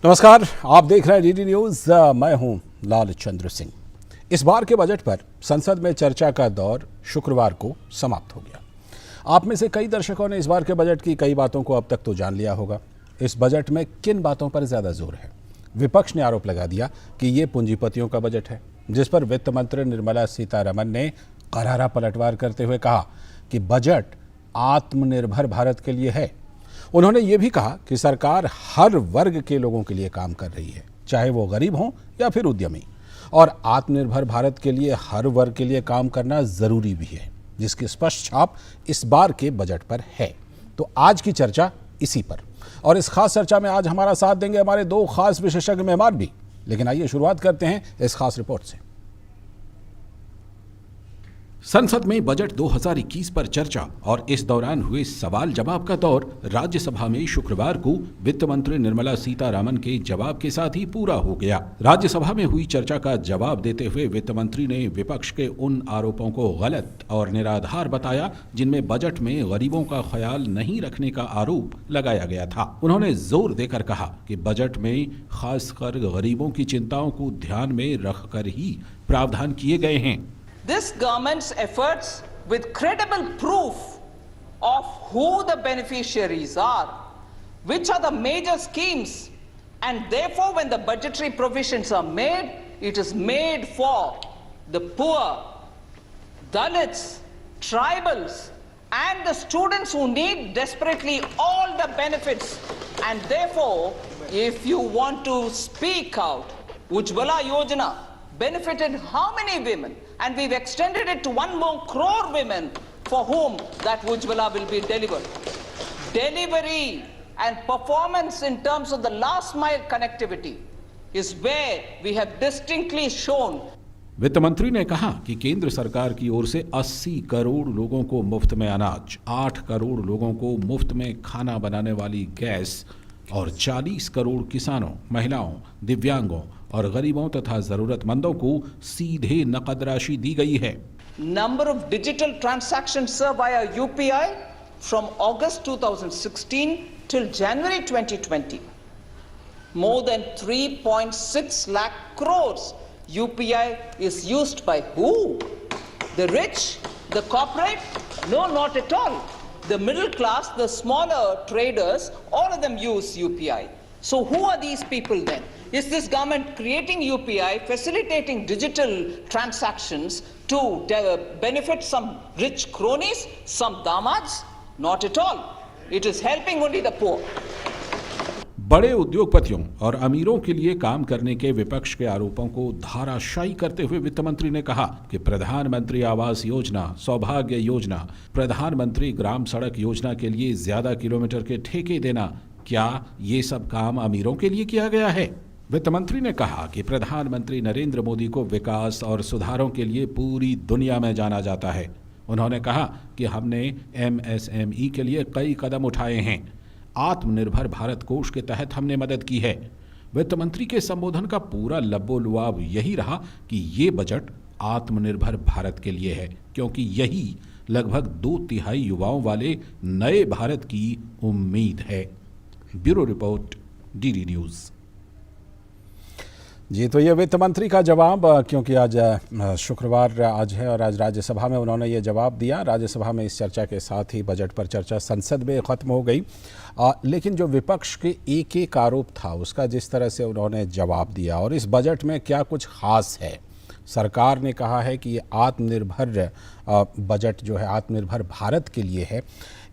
नमस्कार, आप देख रहे हैं डीडी न्यूज। मैं हूं लाल चंद्र सिंह। इस बार के बजट पर संसद में चर्चा का दौर शुक्रवार को समाप्त हो गया। आप में से कई दर्शकों ने इस बार के बजट की कई बातों को अब तक तो जान लिया होगा। इस बजट में किन बातों पर ज्यादा जोर है? विपक्ष ने आरोप लगा दिया कि ये पूंजीपतियों का बजट है, जिस पर वित्त मंत्री निर्मला सीतारमण ने करारा पलटवार करते हुए कहा कि बजट आत्मनिर्भर भारत के लिए है। उन्होंने ये भी कहा कि सरकार हर वर्ग के लोगों के लिए काम कर रही है, चाहे वो गरीब हों या फिर उद्यमी। और आत्मनिर्भर भारत के लिए हर वर्ग के लिए काम करना जरूरी भी है, जिसकी स्पष्ट छाप इस बार के बजट पर है। तो आज की चर्चा इसी पर, और इस खास चर्चा में आज हमारा साथ देंगे हमारे दो खास विशेषज्ञ मेहमान भी। लेकिन आइए शुरुआत करते हैं इस खास रिपोर्ट से। संसद में बजट 2021 पर चर्चा और इस दौरान हुए सवाल जवाब का दौर राज्यसभा में शुक्रवार को वित्त मंत्री निर्मला सीतारमण के जवाब के साथ ही पूरा हो गया। राज्यसभा में हुई चर्चा का जवाब देते हुए वित्त मंत्री ने विपक्ष के उन आरोपों को गलत और निराधार बताया जिनमें बजट में गरीबों का ख्याल नहीं रखने का आरोप लगाया गया था। उन्होंने जोर देकर कहा कि बजट में खासकर गरीबों की चिंताओं को ध्यान में रखकर ही प्रावधान किए गए हैं। This government's efforts with credible proof of who the beneficiaries are, which are the major schemes, and therefore when the budgetary provisions are made, it is made for the poor, Dalits, tribals, and the students who need desperately all the benefits. And therefore, if you want to speak out, Ujjwala Yojana benefited how many women? And we've extended it to 1 more crore women for whom that Ujjwala will be delivered. Delivery and performance in terms of the last mile connectivity is where we have distinctly shown. वित्त मंत्री ने कहा कि केंद्र सरकार की ओर से 80 करोड़ लोगों को मुफ्त में अनाज, 8 करोड़ लोगों को मुफ्त में खाना बनाने वाली गैस और 40 करोड़ किसानों, महिलाओं, दिव्यांगों और गरीबों तथा जरूरतमंदों को सीधे नकद राशि दी गई है। Number of digital transactions sir via UPI from August 2016 till January 2020, more than 3.6 lakh crores. UPI is used by who? The rich? The corporate? No, not at all. The middle class, the smaller traders, all of them use UPI. So who are these people then? Is this government creating UPI, facilitating digital transactions to benefit some rich cronies, some damads? Not at all. It is helping only the poor. बड़े उद्योगपतियों और अमीरों के लिए काम करने के विपक्ष के आरोपों को धाराशायी करते हुए वित्त मंत्री ने कहा कि प्रधानमंत्री आवास योजना, सौभाग्य योजना, प्रधानमंत्री ग्राम सड़क योजना के लिए ज्यादा किलोमीटर के ठेके देना, क्या ये सब काम अमीरों के लिए किया गया है? वित्त मंत्री ने कहा कि प्रधानमंत्री नरेंद्र मोदी को विकास और सुधारों के लिए पूरी दुनिया में जाना जाता है। उन्होंने कहा कि हमने MSME के लिए कई कदम उठाए हैं। आत्मनिर्भर भारत कोष के तहत हमने मदद की है। वित्त मंत्री के संबोधन का पूरा लब्बो-लुआब यही रहा कि ये बजट आत्मनिर्भर भारत के लिए है, क्योंकि यही लगभग 2/3 युवाओं वाले नए भारत की उम्मीद है। Bureau report, DD news. जी, तो ये वित्त मंत्री का जवाब, क्योंकि आज शुक्रवार आज है और आज राज्यसभा में उन्होंने ये जवाब दिया। राज्यसभा में इस चर्चा के साथ ही बजट पर चर्चा संसद में ख़त्म हो गई। लेकिन जो विपक्ष के एक आरोप था उसका जिस तरह से उन्होंने जवाब दिया, और इस बजट में क्या कुछ ख़ास है। सरकार ने कहा है कि ये आत्मनिर्भर बजट जो है आत्मनिर्भर भारत के लिए है।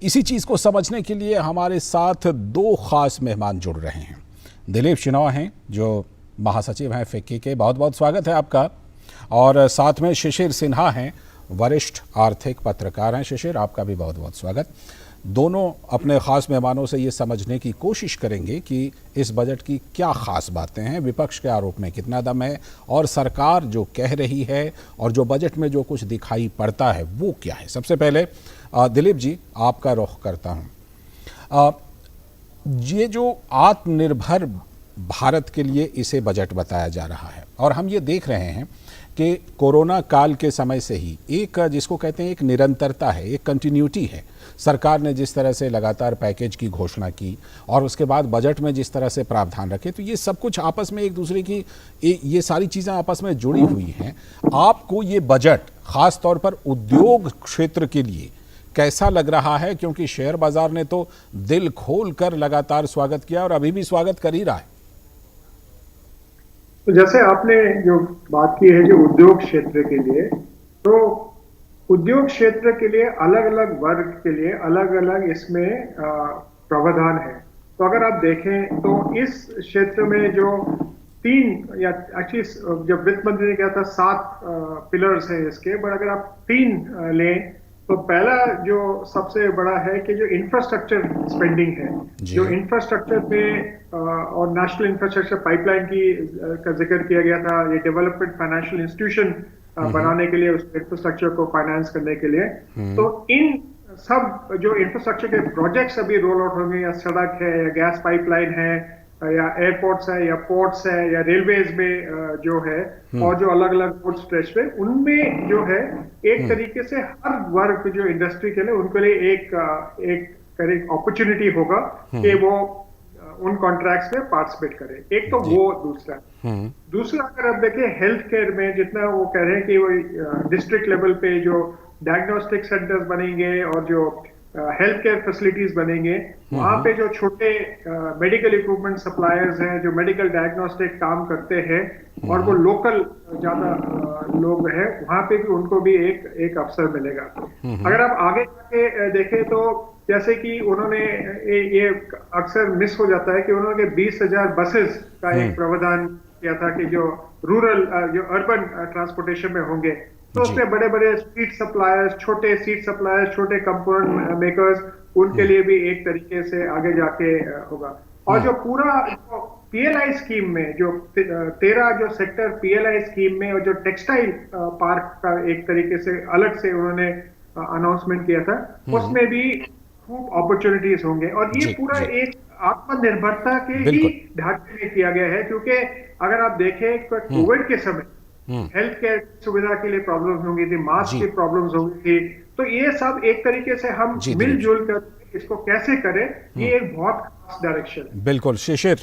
इसी चीज़ को समझने के लिए हमारे साथ दो ख़ास मेहमान जुड़ रहे हैं। दिलीप शिनॉय हैं जो महासचिव हैं फिक्की के, बहुत बहुत स्वागत है आपका। और साथ में शिशिर सिन्हा हैं, वरिष्ठ आर्थिक पत्रकार हैं। शिशिर, आपका भी बहुत बहुत स्वागत। दोनों अपने ख़ास मेहमानों से ये समझने की कोशिश करेंगे कि इस बजट की क्या ख़ास बातें हैं, विपक्ष के आरोप में कितना दम है, और सरकार जो कह रही है और जो बजट में जो कुछ दिखाई पड़ता है वो क्या है। सबसे पहले दिलीप जी, आपका रुख करता हूँ। ये जो आत्मनिर्भर भारत के लिए इसे बजट बताया जा रहा है, और हम ये देख रहे हैं कि कोरोना काल के समय से ही एक जिसको कहते हैं एक निरंतरता है, एक कंटिन्यूटी है। सरकार ने जिस तरह से लगातार पैकेज की घोषणा की और उसके बाद बजट में जिस तरह से प्रावधान रखे, तो ये सब कुछ आपस में एक दूसरे की ये सारी चीज़ें आपस में जुड़ी हुई हैं। आपको ये बजट खास तौर पर उद्योग क्षेत्र के लिए कैसा लग रहा है, क्योंकि शेयर बाजार ने तो दिल खोल कर लगातार स्वागत किया और अभी भी स्वागत कर ही रहा है। तो जैसे आपने जो बात की है जो उद्योग क्षेत्र के लिए, तो उद्योग क्षेत्र के लिए अलग अलग वर्ग के लिए अलग अलग इसमें प्रावधान है। तो अगर आप देखें तो इस क्षेत्र में जो 3 या एक्चुअली जब वित्त मंत्री ने कहा था 7 पिलर्स हैं इसके, बट अगर आप 3 लें तो पहला जो सबसे बड़ा है कि जो इंफ्रास्ट्रक्चर स्पेंडिंग है, जो इंफ्रास्ट्रक्चर पे और नेशनल इंफ्रास्ट्रक्चर पाइपलाइन की का जिक्र किया गया था, ये डेवलपमेंट फाइनेंशियल इंस्टीट्यूशन बनाने के लिए, उस इंफ्रास्ट्रक्चर को फाइनेंस करने के लिए। तो इन सब जो इंफ्रास्ट्रक्चर के प्रोजेक्ट्स अभी रोल आउट होंगे, या सड़क है या गैस पाइपलाइन है या एयरपोर्ट्स है या पोर्ट्स है या रेलवेज में जो है, और जो अलग अलग रोड स्ट्रेच पे, उनमें जो है एक तरीके से हर वर्ग जो इंडस्ट्री के लिए उनके लिए एक अपॉर्चुनिटी होगा कि वो उन कॉन्ट्रैक्ट्स में पार्टिसिपेट करें। एक तो वो दूसरा अगर आप देखें हेल्थ केयर में, जितना वो कह रहे हैं कि वो डिस्ट्रिक्ट लेवल पे जो डायग्नोस्टिक सेंटर्स बनेंगे और जो हेल्थ केयर फैसिलिटीज बनेंगे, वहां पे जो छोटे मेडिकल इक्विपमेंट सप्लायर्स हैं जो मेडिकल डायग्नोस्टिक काम करते हैं और वो लोकल ज्यादा लोग हैं, वहां पे भी उनको भी एक अवसर मिलेगा। अगर आप आगे जाके देखें तो जैसे कि उन्होंने ये अक्सर मिस हो जाता है कि उन्होंने 20,000 बसेस का एक प्रावधान किया था कि जो रूरल जो अर्बन ट्रांसपोर्टेशन में होंगे, तो उसमें बड़े बड़े सीट सप्लायर्स, छोटे सीट सप्लायर्स, छोटे कंपोनेंट मेकर्स, उनके लिए भी एक तरीके से आगे जाके होगा। और जो पूरा पीएलआई स्कीम में जो 13 जो सेक्टर पीएलआई स्कीम में और जो टेक्सटाइल पार्क का एक तरीके से अलग से उन्होंने अनाउंसमेंट किया था, उसमें भी खूब अपॉर्चुनिटीज होंगे। और ये पूरा एक आत्मनिर्भरता के ही ढांचे में किया गया है, क्योंकि अगर आप देखें कोविड के समय हेल्थ केयर सुविधा के लिए प्रॉब्लम्स होंगी थी, मास्क की प्रॉब्लम्स होंगी थी, तो ये सब एक तरीके से हम मिलजुल कर इसको कैसे करें, ये एक बहुत खास डायरेक्शन है। बिल्कुल शिशिर,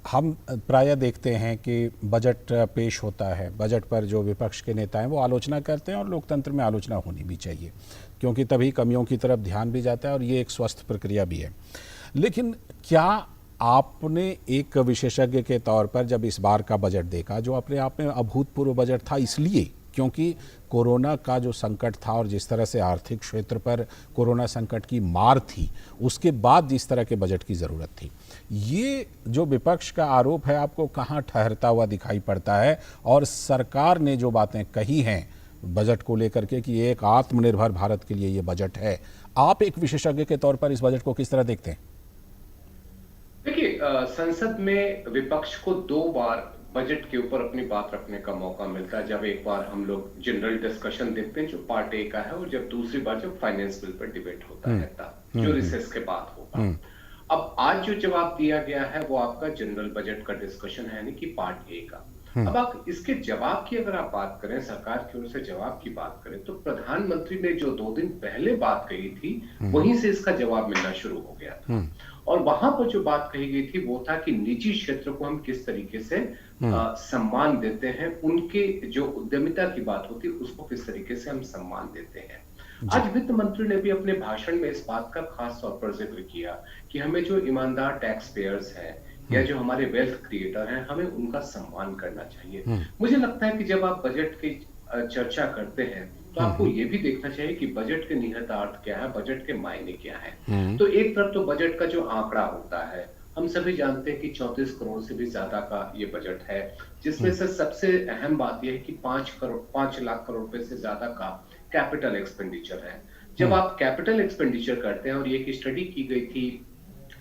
हम प्रायः देखते हैं कि बजट पेश होता है, बजट पर जो विपक्ष के नेता हैं वो आलोचना करते हैं, और लोकतंत्र में आलोचना होनी भी चाहिए, क्योंकि तभी कमियों की तरफ ध्यान भी जाता है और ये एक स्वस्थ प्रक्रिया भी है। लेकिन क्या आपने एक विशेषज्ञ के तौर पर जब इस बार का बजट देखा, जो अपने आप में अभूतपूर्व बजट था इसलिए क्योंकि कोरोना का जो संकट था और जिस तरह से आर्थिक क्षेत्र पर कोरोना संकट की मार थी, उसके बाद जिस तरह के बजट की ज़रूरत थी, ये जो विपक्ष का आरोप है आपको कहाँ ठहरता हुआ दिखाई पड़ता है? और सरकार ने जो बातें कही हैं बजट को लेकर के कि एक आत्मनिर्भर भारत के लिए ये बजट है, आप एक विशेषज्ञ के तौर पर इस बजट को किस तरह देखते हैं? देखिए, संसद में विपक्ष को 2 बार बजट के ऊपर अपनी बात रखने का मौका मिलता है। जब एक बार हम लोग जनरल डिस्कशन देखते हैं जो पार्ट ए का है, और जब दूसरी बार जब फाइनेंस बिल पर डिबेट होता है तब जो रिसेस के बाद होगा। अब आज जो जवाब दिया गया है वो आपका जनरल बजट का डिस्कशन है, यानी कि पार्ट ए का। अब आप इसके जवाब की अगर आप बात करें, सरकार की ओर से जवाब की बात करें, तो प्रधानमंत्री ने जो 2 दिन पहले बात कही थी वहीं से इसका जवाब मिलना शुरू हो गया था। और वहां पर जो बात कही गई थी वो था कि निजी क्षेत्र को हम किस तरीके से सम्मान देते हैं, उनके जो उद्यमिता की बात होती है उसको किस तरीके से हम सम्मान देते हैं। आज वित्त मंत्री ने भी अपने भाषण में इस बात का खास तौर पर जिक्र किया कि हमें जो ईमानदार टैक्स पेयर्स हैं या जो हमारे वेल्थ क्रिएटर हैं, हमें उनका सम्मान करना चाहिए। मुझे लगता है कि जब आप बजट की चर्चा करते हैं तो आपको ये भी देखना चाहिए कि बजट के निहितार्थ क्या है, बजट के मायने क्या है। तो एक तरफ तो बजट का जो आंकड़ा होता है, हम सभी जानते हैं कि 34 करोड़ से भी ज्यादा का ये बजट है, जिसमें से सबसे अहम बात यह है कि 5 लाख करोड़ रुपए से ज्यादा का कैपिटल एक्सपेंडिचर है। जब आप कैपिटल एक्सपेंडिचर करते हैं, और ये एक स्टडी की गई थी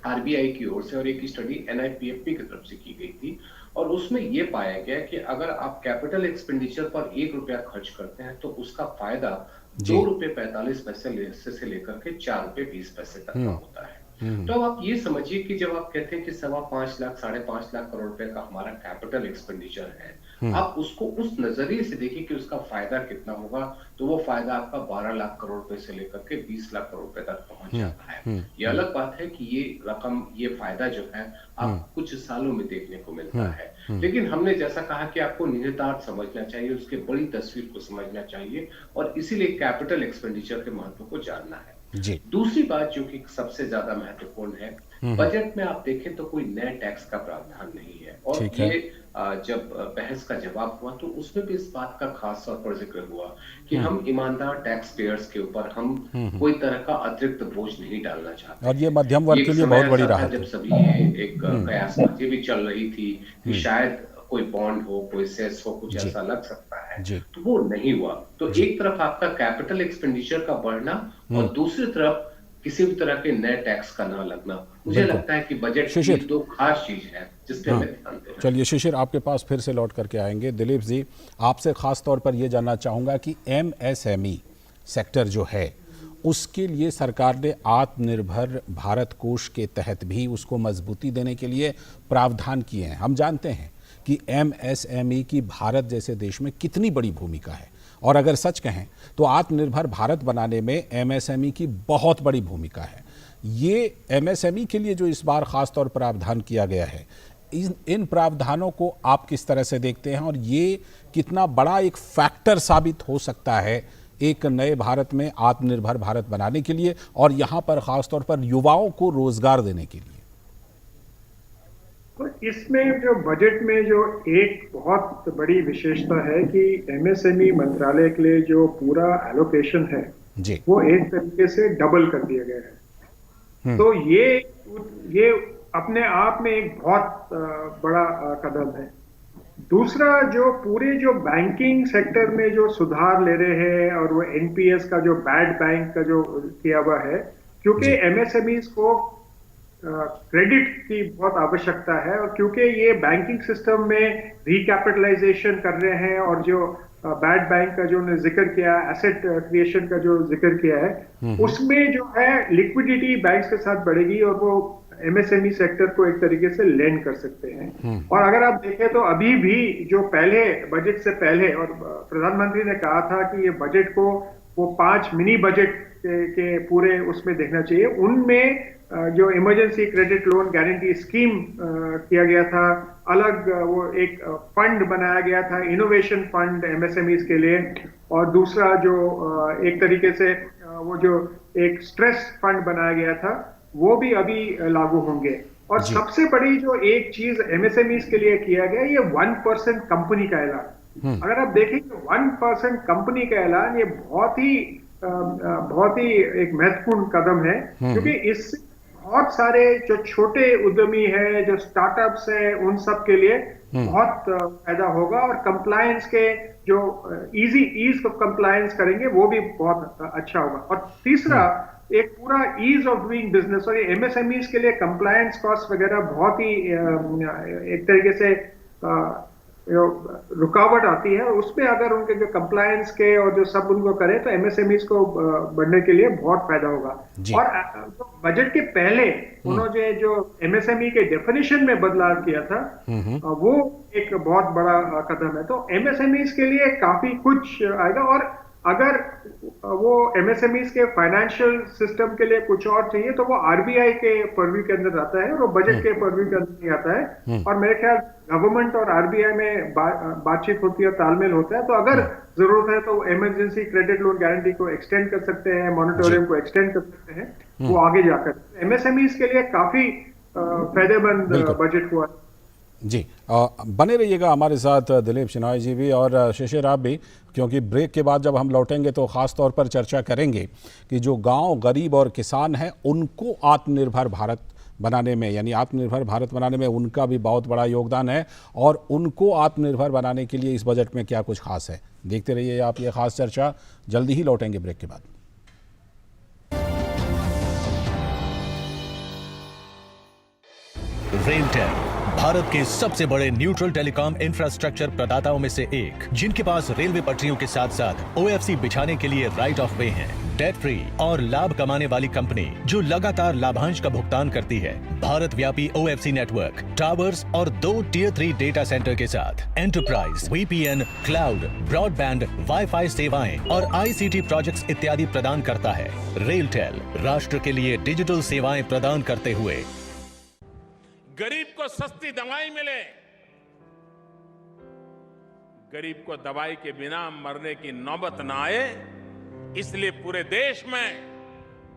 आरबीआई की ओर से और एक स्टडी एनआईपीएफपी की तरफ से की गई थी, और उसमें यह पाया गया कि अगर आप कैपिटल एक्सपेंडिचर पर 1 रुपया खर्च करते हैं तो उसका फायदा 2 रुपये 45 पैसे से लेकर के 4 रुपये 20 पैसे तक का होता है। तो अब आप ये समझिए कि जब आप कहते हैं कि 5.25 लाख 5.5 लाख करोड़ रुपए का हमारा कैपिटल एक्सपेंडिचर है, आप उसको उस नजरिए से देखिए कि उसका फायदा कितना होगा, तो वो फायदा आपका 12 लाख करोड़ रुपए से लेकर के 20 लाख करोड़ रुपए तक पहुंच जाता है। ये अलग बात है कि ये रकम, ये फायदा जो है आप कुछ सालों में देखने को मिलता है, लेकिन हमने जैसा कहा कि आपको निहितार्थ समझना चाहिए, उसके बड़ी तस्वीर को समझना चाहिए, और इसीलिए कैपिटल एक्सपेंडिचर के महत्व को जानना है। जी। दूसरी बात जो कि सबसे ज्यादा महत्वपूर्ण है, बजट में आप देखें तो कोई नए टैक्स का प्रावधान नहीं है, और ये जब बहस का जवाब हुआ तो उसमें भी इस बात का खास तौर पर जिक्र हुआ कि हम ईमानदार टैक्स पेयर्स के ऊपर हम कोई तरह का अतिरिक्त बोझ नहीं डालना चाहते, और ये मध्यम वर्ग के लिए बहुत बड़ी राहत है। जब सभी एक कयासबाजी भी चल रही थी कि शायद कोई बॉन्ड हो, कोई सेस हो, कुछ ऐसा लग सकता है, तो वो नहीं हुआ। तो एक तरफ आपका कैपिटल एक्सपेंडिचर का बढ़ना और दूसरी तरफ किसी भी तरह के नए टैक्स का ना लगना, मुझे लगता है कि बजट की दो खास चीज है जिस पे हमें ध्यान देना। चलिए शिशिर, आपके पास फिर से लौट करके आएंगे। दिलीप जी, आपसे खास तौर पर यह जानना चाहूंगा कि MSME सेक्टर जो है उसके लिए सरकार ने आत्मनिर्भर भारत कोष के तहत भी उसको मजबूती देने के लिए प्रावधान किए हैं। हम जानते हैं कि MSME की भारत जैसे देश में कितनी बड़ी भूमिका है, और अगर सच कहें तो आत्मनिर्भर भारत बनाने में MSME की बहुत बड़ी भूमिका है। ये MSME के लिए जो इस बार खास तौर पर प्रावधान किया गया है, इन प्रावधानों को आप किस तरह से देखते हैं, और ये कितना बड़ा एक फैक्टर साबित हो सकता है एक नए भारत में आत्मनिर्भर भारत बनाने के लिए, और यहाँ पर खास तौर पर युवाओं को रोजगार देने के लिए? तो इसमें जो बजट में जो एक बहुत बड़ी विशेषता है कि MSME मंत्रालय के लिए जो पूरा एलोकेशन है जी, वो एक तरीके से डबल कर दिया गया है। तो ये अपने आप में एक बहुत बड़ा कदम है। दूसरा, जो पूरे जो बैंकिंग सेक्टर में जो सुधार ले रहे हैं, और वो NPS का जो बैड बैंक का जो किया हुआ है, क्योंकि MSMEs को क्रेडिट की बहुत आवश्यकता है, और क्योंकि ये बैंकिंग सिस्टम में रिकैपिटलाइजेशन कर रहे हैं, और जो बैड बैंक का जो उन्होंने जिक्र किया, एसेट क्रिएशन का जो जिक्र किया है, उसमें जो है लिक्विडिटी बैंक्स के साथ बढ़ेगी, और वो MSME सेक्टर को एक तरीके से लेंड कर सकते हैं। और अगर आप देखें तो अभी भी जो पहले बजट से पहले, और प्रधानमंत्री ने कहा था कि ये बजट को वो 5 मिनी बजट के पूरे उसमें देखना चाहिए, उनमें जो emergency credit loan guarantee scheme किया गया था, अलग वो एक फंड बनाया गया था, इनोवेशन फंड MSMEs के लिए, और दूसरा जो एक तरीके से वो जो एक स्ट्रेस फंड बनाया गया था, वो भी अभी लागू होंगे। और सबसे बड़ी जो एक चीज MSMEs के लिए किया गया, ये 1% कंपनी का ऐलान। अगर आप देखें तो 1% कंपनी का ऐलान ये बहुत ही एक महत्वपूर्ण कदम है, क्योंकि इससे बहुत सारे जो छोटे उद्यमी है, जो स्टार्टअप्स है, उन सब के लिए बहुत फायदा होगा, और कंप्लायंस के जो ईज ऑफ कंप्लायंस करेंगे वो भी बहुत अच्छा होगा। और तीसरा, एक पूरा ईज ऑफ डूइंग बिजनेस, और ये MSMEs के लिए कंप्लायंस कॉस्ट वगैरह बहुत ही एक तरीके से रुकावट आती है, और उसमें अगर उनके जो कंप्लायंस के और जो सब उनको करें तो MSMEs को बढ़ने के लिए बहुत फायदा होगा। और तो बजट के पहले उन्होंने जो MSME के डेफिनेशन में बदलाव किया था, वो एक बहुत बड़ा कदम है। तो MSMEs के लिए काफी कुछ आएगा, और अगर वो MSMEs के फाइनेंशियल सिस्टम के लिए कुछ और चाहिए तो वो RBI के पर्व्यू के अंदर आता है, और वो बजट के पर्व्यू के अंदर नहीं आता है। और मेरे ख्याल गवर्नमेंट और RBI में बातचीत होती है, तालमेल होता है, तो अगर जरूरत है तो इमरजेंसी क्रेडिट लोन गारंटी को एक्सटेंड कर सकते हैं, मॉनिटोरियम को एक्सटेंड कर सकते हैं, वो आगे जाकर। MSMEs के लिए काफी फायदेमंद बजट हुआ। जी, बने रहिएगा हमारे साथ दिलीप शेनॉय जी भी, और शिशिर आप भी, क्योंकि ब्रेक के बाद जब हम लौटेंगे तो ख़ास तौर पर चर्चा करेंगे कि जो गांव, गरीब और किसान हैं उनको आत्मनिर्भर भारत बनाने में, यानी आत्मनिर्भर भारत बनाने में उनका भी बहुत बड़ा योगदान है, और उनको आत्मनिर्भर बनाने के लिए इस बजट में क्या कुछ खास है। देखते रहिए आप ये खास चर्चा, जल्दी ही लौटेंगे ब्रेक के बाद। रेलटेल भारत के सबसे बड़े न्यूट्रल टेलीकॉम इंफ्रास्ट्रक्चर प्रदाताओं में से एक, जिनके पास रेलवे पटरियों के साथ साथ OFC बिछाने के लिए राइट ऑफ वे है। डेट फ्री और लाभ कमाने वाली कंपनी जो लगातार लाभांश का भुगतान करती है। भारत व्यापी OFC नेटवर्क, टावर्स और 2 Tier 3 डेटा सेंटर के साथ enterprise, VPN, cloud, broadband, wifi सेवाएं और ICT प्रोजेक्ट्स इत्यादि प्रदान करता है। रेलटेल राष्ट्र के लिए डिजिटल सेवाएं प्रदान करते हुए गरीब को सस्ती दवाई मिले, गरीब को दवाई के बिना मरने की नौबत न आए, इसलिए पूरे देश में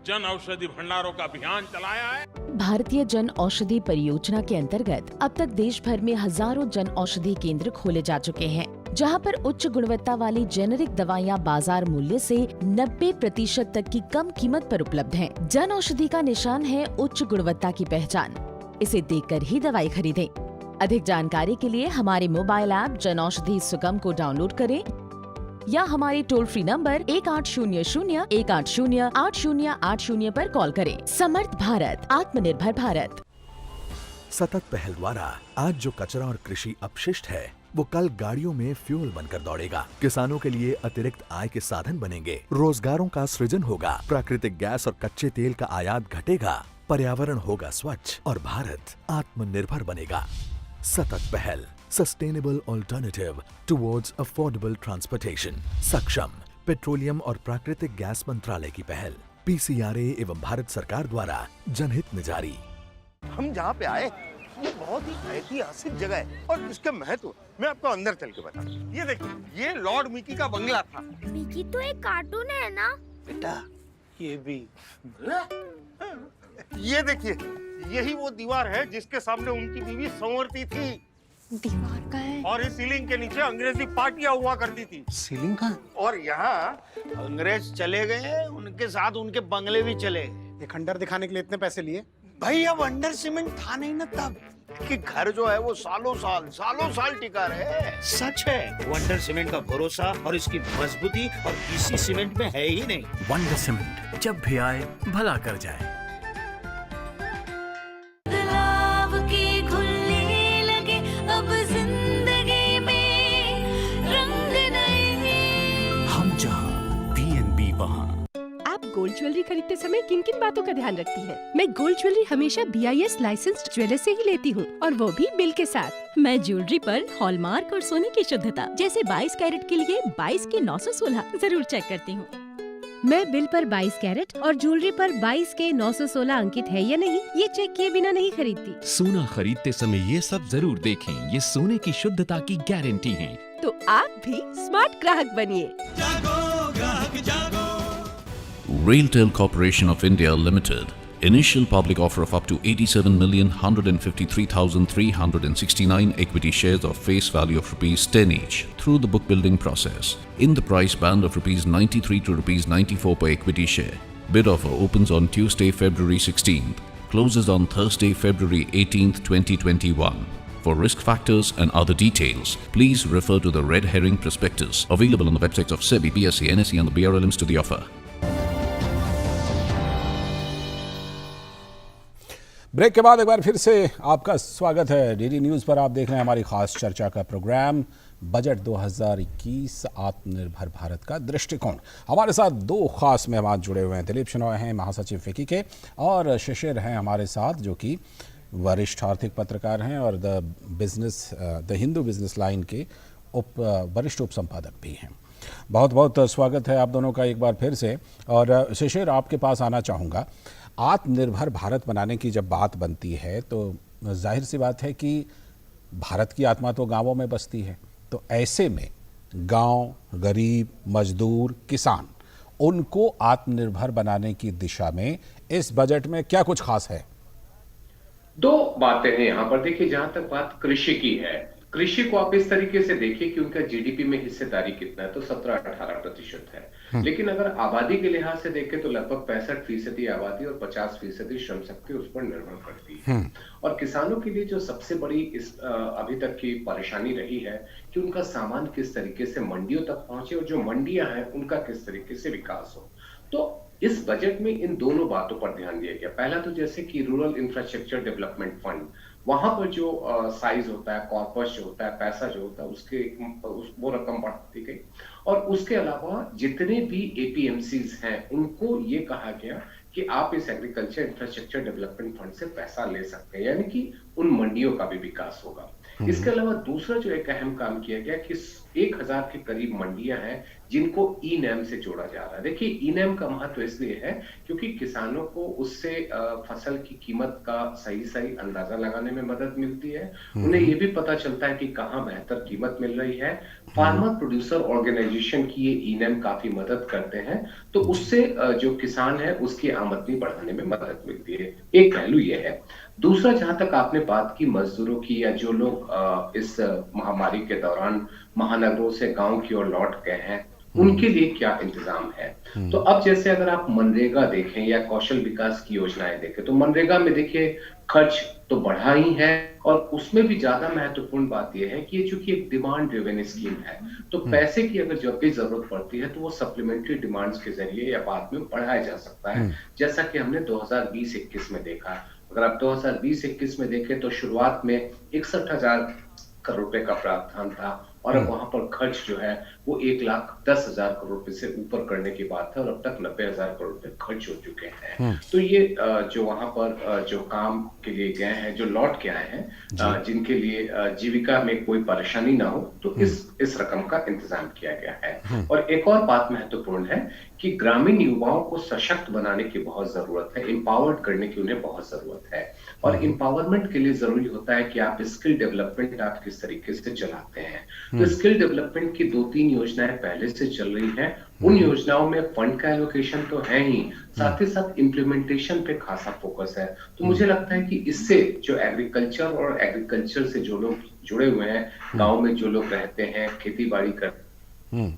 जन औषधि भंडारों का अभियान चलाया है। भारतीय जन औषधि परियोजना के अंतर्गत अब तक देश भर में हजारों जन औषधि केंद्र खोले जा चुके हैं, जहां पर उच्च गुणवत्ता वाली जेनेरिक दवाइयां बाजार मूल्य से 90% तक की कम कीमत पर उपलब्ध हैं। जन औषधि का निशान है उच्च गुणवत्ता की पहचान। इसे देखकर ही दवाई खरीदें। अधिक जानकारी के लिए हमारे मोबाइल ऐप जन औषधि सुगम को डाउनलोड करें या हमारे टोल फ्री नंबर 1800-180-8080 पर कॉल करें। समर्थ भारत, आत्मनिर्भर भारत। सतत पहल द्वारा आज जो कचरा और कृषि अपशिष्ट है वो कल गाड़ियों में फ्यूल बनकर दौड़ेगा। किसानों के लिए अतिरिक्त आय के साधन बनेंगे, रोजगारों का सृजन होगा, प्राकृतिक गैस और कच्चे तेल का आयात घटेगा, पर्यावरण होगा स्वच्छ और भारत आत्मनिर्भर बनेगा। सतत पहल, sustainable alternative towards affordable transportation. सक्षम पेट्रोलियम और प्राकृतिक गैस मंत्रालय की पहल, PCRA एवं भारत सरकार द्वारा जनहित में जारी। हम जहाँ पे आए ये बहुत ही ऐतिहासिक जगह है और इसका महत्व मैं आपको अंदर चल के बताता हूँ। ये देखिए, ये लॉर्ड मिकी का बंगला था। मिकी तो एक कार्टून है ना बेटा, ये भी ये देखिए, यही वो दीवार है जिसके सामने उनकी बीवी संवरती थी। दीवार का है और इस सीलिंग के नीचे अंग्रेजी पार्टियां हुआ करती थी। सीलिंग का? और यहाँ अंग्रेज चले गए, उनके साथ उनके बंगले भी चले। ये खंडर दिखाने के लिए इतने पैसे लिए? भाई अब अंडर सीमेंट था नहीं ना तब, कि घर जो है वो सालों साल टिका रहे। सच है, वंडर सीमेंट का भरोसा और इसकी मजबूती और किसी सीमेंट में है ही नहीं। वंडर सीमेंट जब भी आए भला कर जाए। अब जिंदगी में रंग नए। हम जहाँ PNB वहाँ। आप गोल्ड ज्वेलरी खरीदते समय किन किन बातों का ध्यान रखती हैं? मैं गोल्ड ज्वेलरी हमेशा BIS लाइसेंस्ड ज्वेलर से ही लेती हूँ, और वो भी बिल के साथ। मैं ज्वेलरी पर हॉलमार्क और सोने की शुद्धता जैसे 22 कैरेट के लिए 22 के 916 जरूर चेक करती हूँ। मैं बिल पर 22 कैरेट और ज्वेलरी पर 22 के 916 अंकित है या नहीं, ये चेक किए बिना नहीं खरीदती। सोना खरीदते समय ये सब जरूर देखें, ये सोने की शुद्धता की गारंटी है। तो आप भी स्मार्ट ग्राहक बनिए। RailTel Corporation of India Limited. Initial public offer of up to 87,153,369 equity shares of face value of rupees 10 each through the book building process in the price band of rupees 93 to rupees 94 per equity share. Bid offer opens on Tuesday, February 16th, closes on Thursday, February 18th, 2021. For risk factors and other details, please refer to the red herring prospectus available on the websites of SEBI, BSE, NSE and the BRLMs to the offer. Break के बाद एक बार फिर से आपका स्वागत है। DD news पर आप देख रहे हैं हमारी खास चर्चा का प्रोग्राम बजट 2021 आत्मनिर्भर भारत का दृष्टिकोण। हमारे साथ दो खास मेहमान जुड़े हुए हैं। दिलीप शेनॉय हैं महासचिव फिक्की के, और शिशिर हैं हमारे साथ जो कि वरिष्ठ आर्थिक पत्रकार हैं और द हिंदू बिजनेस लाइन के वरिष्ठ उप संपादक भी हैं। बहुत बहुत स्वागत है आप दोनों का एक बार फिर से। और शिशिर, आपके पास आना चाहूँगा। आत्मनिर्भर भारत बनाने की जब बात बनती है तो जाहिर सी बात है कि भारत की आत्मा तो गांवों में बसती है, तो ऐसे में गांव, गरीब, मजदूर, किसान, उनको आत्मनिर्भर बनाने की दिशा में इस बजट में क्या कुछ खास है? दो बातें हैं यहाँ पर। देखिए, जहां तक बात कृषि की है, कृषि को आप इस तरीके से देखिए कि उनका जीडीपी में हिस्सेदारी कितना है, तो 17-18% है। लेकिन अगर आबादी के लिहाज से देखें तो लगभग 65% आबादी और 50% श्रम शक्ति उस पर निर्भर करती है। और किसानों के लिए जो सबसे बड़ी इस अभी तक की परेशानी रही है कि उनका सामान किस तरीके से मंडियों तक पहुंचे, और जो मंडियां हैं उनका किस तरीके से विकास हो। तो इस बजट में इन दोनों बातों पर ध्यान दिया गया। पहला तो जैसे कि रूरल इंफ्रास्ट्रक्चर डेवलपमेंट फंड वहां पर जो साइज होता है, कॉर्पस जो होता है, पैसा जो होता है, वो रकम बढ़ती गई। और उसके अलावा जितने भी एपीएमसीज हैं उनको ये कहा गया कि आप इस एग्रीकल्चर इंफ्रास्ट्रक्चर डेवलपमेंट फंड से पैसा ले सकते हैं, यानी कि उन मंडियों का भी विकास होगा। इसके अलावा दूसरा जो एक अहम काम किया गया कि 1000 के करीब मंडियां हैं जिनको ई नैम से जोड़ा जा रहा है। देखिए, ई नैम का महत्व इसलिए है क्योंकि किसानों को उससे फसल की कीमत का सही अंदाजा लगाने में मदद मिलती है। उन्हें ये भी पता चलता है कि कहाँ बेहतर कीमत मिल रही है। फार्मर प्रोड्यूसर ऑर्गेनाइजेशन की ये ई नैम काफी मदद करते हैं, तो उससे जो किसान है उसकी आमदनी बढ़ाने में मदद मिलती है। एक पहलू ये है। दूसरा, जहां तक आपने बात की मजदूरों की, या जो लोग इस महामारी के दौरान महानगरों से गांव की ओर लौट गए हैं, उनके लिए क्या इंतजाम है। तो अब जैसे अगर आप मनरेगा देखें या कौशल विकास की योजनाएं देखें, तो मनरेगा में देखिए खर्च तो बढ़ा ही है, और उसमें भी ज्यादा महत्वपूर्ण बात यह है कि ये चूंकि एक डिमांड ड्रिवन स्कीम है, तो पैसे की अगर जब भी जरूरत पड़ती है तो वो सप्लीमेंट्री डिमांड्स के जरिए या बाद में बढ़ाया जा सकता है, जैसा कि हमने 2020-21 में देखा। अगर आप 2020-21 में देखें तो शुरुआत में 61,000 करोड़ रुपए का प्रावधान था, और अब वहां पर खर्च जो है वो 1,10,000 करोड़ रुपए से ऊपर करने की बात है, और अब तक 90,000 करोड़ रुपए खर्च हो चुके हैं। तो ये जो वहां पर जो काम के लिए गए हैं, जो लौट के आए हैं, जिनके लिए जीविका में कोई परेशानी ना हो, तो इस रकम का इंतजाम किया गया है। और एक और बात महत्वपूर्ण है कि ग्रामीण युवाओं को सशक्त बनाने की बहुत जरूरत है, एम्पावर्ड करने की उन्हें बहुत जरूरत है। और एम्पावरमेंट के लिए जरूरी होता है कि आप स्किल डेवलपमेंट आप किस तरीके से चलाते हैं। तो स्किल डेवलपमेंट की 2-3 योजनाएं पहले से चल रही हैं। उन योजनाओं में फंड का एलोकेशन तो है ही, साथ ही साथ इम्प्लीमेंटेशन पे खासा फोकस है। तो मुझे लगता है कि इससे जो एग्रीकल्चर और एग्रीकल्चर से जो लोग जुड़े हुए हैं, गांव में जो लोग रहते हैं, खेती बाड़ी करते हैं,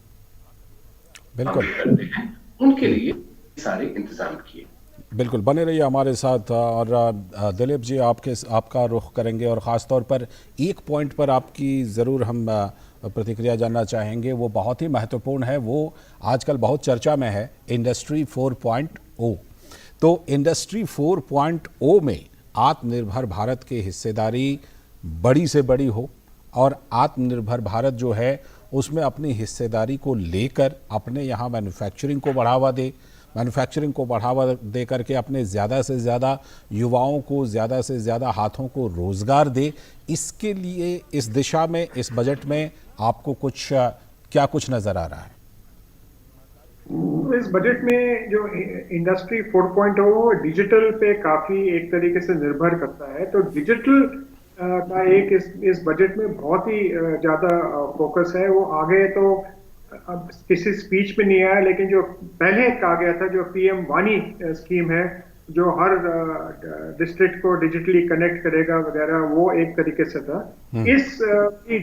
उनके लिए सारे इंतजाम किए। बिल्कुल, बने रहिए हमारे साथ। और दिलीप जी, आपका रुख करेंगे, और ख़ास तौर पर एक पॉइंट पर आपकी ज़रूर हम प्रतिक्रिया जानना चाहेंगे। वो बहुत ही महत्वपूर्ण है, वो आजकल बहुत चर्चा में है, इंडस्ट्री 4.0। तो इंडस्ट्री 4.0 में आत्मनिर्भर भारत की हिस्सेदारी बड़ी से बड़ी हो, और आत्मनिर्भर भारत जो है उसमें अपनी हिस्सेदारी को लेकर अपने यहाँ मैन्युफैक्चरिंग को बढ़ावा दे, मैन्युफैक्चरिंग को बढ़ावा दे करके अपने ज़्यादा से ज़्यादा युवाओं को, ज़्यादा से ज़्यादा हाथों को रोज़गार दे। इसके लिए इस दिशा में, इस बजट में आपको क्या कुछ नज़र आ रहा है? इस बजट में जो इंडस्ट्री 4.0 डिजिटल पे काफ़ी एक तरीके से निर्भर करता है। तो डिजिटल का एक इस बजट में बहुत ही ज़्यादा फोकस है। वो आगे तो अब किसी स्पीच में नहीं आया, लेकिन जो पहले कहा गया था, जो पीएम वानी स्कीम है, जो हर डिस्ट्रिक्ट को डिजिटली कनेक्ट करेगा वगैरह, वो एक तरीके से था। इस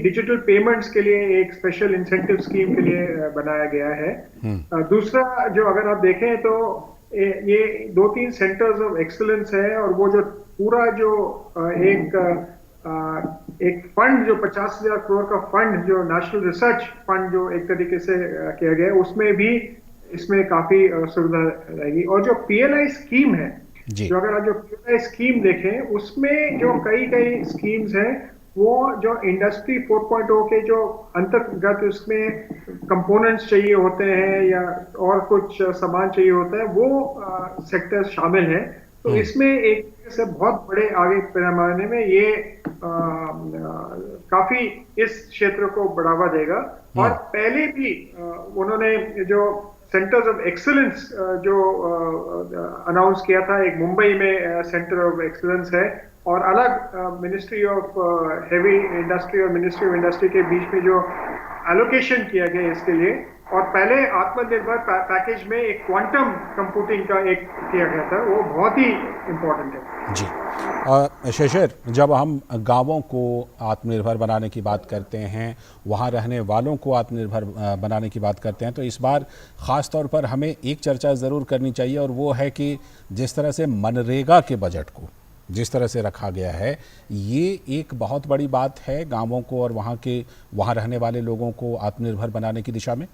डिजिटल पेमेंट्स के लिए एक स्पेशल इंसेंटिव स्कीम के लिए बनाया गया है। दूसरा, जो अगर आप देखें तो ये 2-3 सेंटर्स ऑफ एक्सीलेंस है, और वो जो पूरा जो एक फंड, जो 50,000 करोड़ का फंड, जो नेशनल रिसर्च फंड जो एक तरीके से किया गया है, उसमें भी इसमें काफी सुविधा रहेगी। और जो पीएलआई स्कीम है, जो अगर आप जो पीएलआई स्कीम देखें, उसमें जो कई स्कीम्स हैं, वो जो इंडस्ट्री 4.0 के जो अंतर्गत उसमें कंपोनेंट्स चाहिए होते हैं या और कुछ सामान चाहिए होता है, वो सेक्टर शामिल है। तो इसमें एक से बहुत बड़े आगे पैमाने में ये काफी इस क्षेत्र को बढ़ावा देगा। और पहले भी उन्होंने जो सेंटर्स ऑफ एक्सीलेंस जो अनाउंस किया था, एक मुंबई में सेंटर ऑफ एक्सीलेंस है, और अलग मिनिस्ट्री ऑफ हेवी इंडस्ट्री और मिनिस्ट्री ऑफ इंडस्ट्री के बीच में जो एलोकेशन किया गया इसके लिए। और पहले आत्मनिर्भर पैकेज में एक क्वांटम कंप्यूटिंग का एक किया गया था, वो बहुत ही इम्पोर्टेंट है। जी शेषर, जब हम गांवों को आत्मनिर्भर बनाने की बात करते हैं, वहां रहने वालों को आत्मनिर्भर बनाने की बात करते हैं, तो इस बार ख़ास तौर पर हमें एक चर्चा ज़रूर करनी चाहिए, और वो है कि जिस तरह से मनरेगा के बजट को जिस तरह से रखा गया है, ये एक बहुत बड़ी बात है गांवों को और वहाँ रहने वाले लोगों को आत्मनिर्भर बनाने की दिशा में।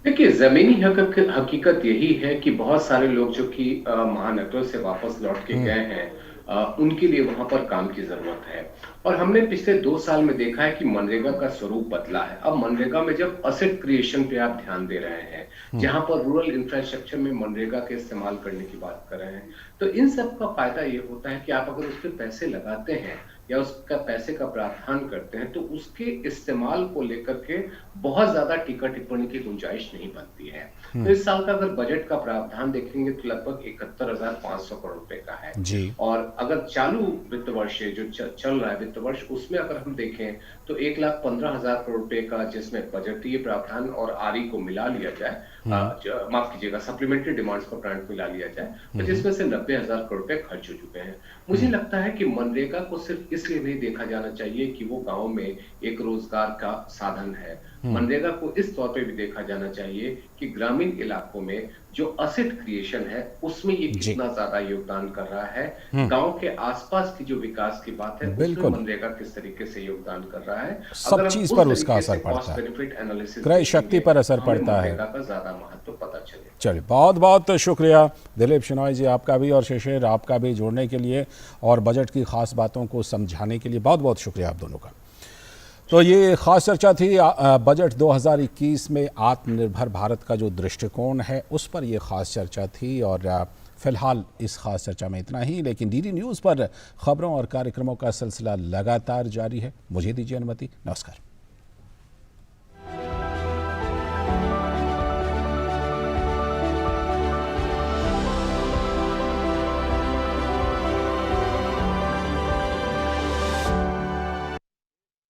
देखिए, जमीनी हकीकत यही है कि बहुत सारे लोग जो कि महानगरों से वापस लौट के गए हैं, उनके लिए वहां पर काम की जरूरत है। और हमने पिछले 2 साल में देखा है कि मनरेगा का स्वरूप बदला है। अब मनरेगा में जब असेट क्रिएशन पे आप ध्यान दे रहे हैं, जहां पर रूरल इंफ्रास्ट्रक्चर में मनरेगा के इस्तेमाल करने की बात कर रहे हैं, तो इन सब का फायदा ये होता है कि आप अगर उस पर पैसे लगाते हैं या उसका पैसे का प्रावधान करते हैं तो उसके इस्तेमाल को लेकर के बहुत ज्यादा टीका टिप्पणी की गुंजाइश नहीं बनती है। तो इस साल का अगर बजट का प्रावधान देखेंगे तो लगभग 71,500 करोड़ रुपए का है जी। और अगर चालू वित्त वर्ष जो चल रहा है वित्त वर्ष, उसमें अगर हम देखें तो 1,15,000 करोड़ रुपए का जिसमें बजटीय प्रावधान और आरई को मिला लिया जाए, माफ कीजिएगा सप्लीमेंट्री डिमांड्स को प्रावधान मिला लिया जाए, तो जिसमें से 90,000 करोड़ रुपए खर्च हो चुके हैं। मुझे लगता है कि मनरेगा को सिर्फ इसलिए नहीं देखा जाना चाहिए कि वो गांव में एक रोजगार का साधन है। मनरेगा को इस तौर पे भी देखा जाना चाहिए कि ग्रामीण इलाकों में जो असेट क्रिएशन है उसमें ये कितना ज्यादा योगदान कर रहा है। गांव के आसपास की जो विकास की बात है उसमें मनरेगा किस तरीके से योगदान कर रहा है, सब चीज पर उसका असर पड़ता है, क्रय शक्ति पर असर पड़ता है, का ज्यादा महत्व पता चले। चलिए, बहुत बहुत शुक्रिया दिलीप शेनॉय जी आपका भी और शिशिर आपका भी जुड़ने के लिए और बजट की खास बातों को समझाने के लिए बहुत बहुत शुक्रिया आप दोनों का। तो ये खास चर्चा थी बजट 2021 में आत्मनिर्भर भारत का जो दृष्टिकोण है उस पर ये खास चर्चा थी और फिलहाल इस खास चर्चा में इतना ही, लेकिन डीडी न्यूज़ पर खबरों और कार्यक्रमों का सिलसिला लगातार जारी है। मुझे दीजिए अनुमति, नमस्कार।